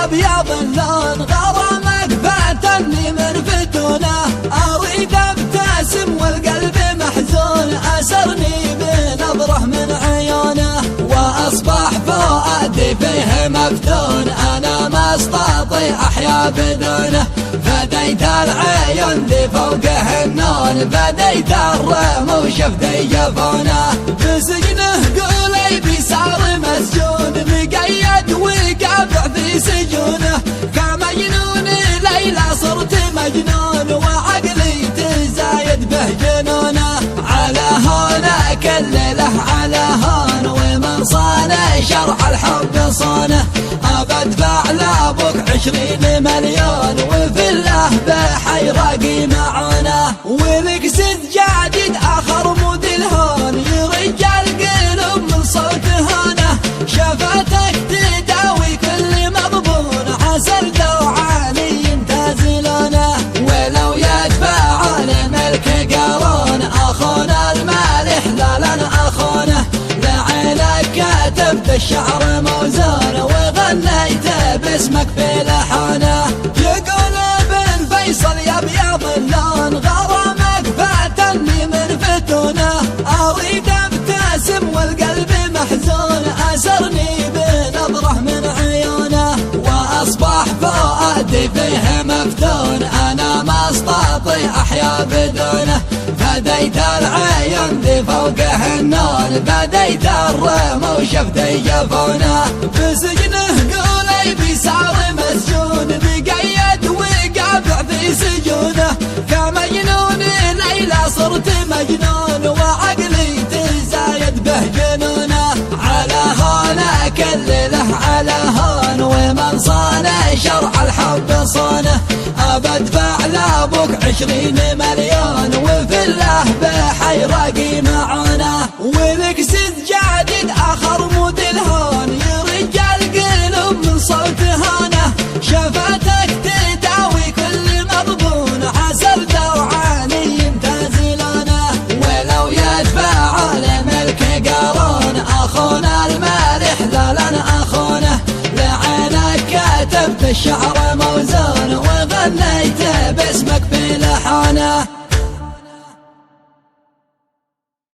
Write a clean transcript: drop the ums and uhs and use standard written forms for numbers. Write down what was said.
ابيض اللون غرامك فاتني من فتونه، اريد ابتسم والقلب محزون، اسرني بنظره من عيونه، واصبح فؤادي فيه مفتون، انا ما استطيع احيا بدونه، فديت العيون ذي فوقه النون، فديت الرموش في جفونه، بسجنه قلبي صار مسجون، مقيد وقابع في سجونه، كمجنون ليلى صرت مجنون، وعقلي تزايد به جنونه، على هون كل ليله على هون، ومن صان شرع الحب صانه، بدفع لابوك 20 مليون، وفي الله بحيرقي معونه، ولك سد جديد اخر موديل هون، يرجع القلب من صوت هانه، شفتك تداوي كل مضبون، عسل دوعاني ينتزلونه، ولو يدفعون ملك قارون، اخونا المالح لا لن اخونه، لعينك كتبت الشعر موزون، وغنيت باسمك في لحانه، يقول ابن فيصل يا ابيض اللون غرامك فاتني من فتونه، اريد ابتسم والقلب محزون، اسرني بنظره من عيونه، واصبح فؤادي فيه مفتون، انا ما استطيع احيا بدونه، فديت العيون ذي فوقه النون، فديت الرموش في جفونه، بسجنه قلبي صار مسجون، مقيد وقابع في سجونه، كمجنون ليلى صرت مجنون، وعقلي تزايد به جنونه، على هون كل ليله على هون، ومن صان شرع الحب صانه، بدفع لابوك 20 مليون، وفي الله بحيرقي معونه، ولك سد جديد اخر موديل هون، يرجع القلب من صوت هانه، شفتك تداوي كل مضبون، عسل دوعاني ينتزلونه، ولو يدفعون ملك قارون، اخونا المالح لا لن اخونه، لعينك كتبت الشعر موزون، وغنيت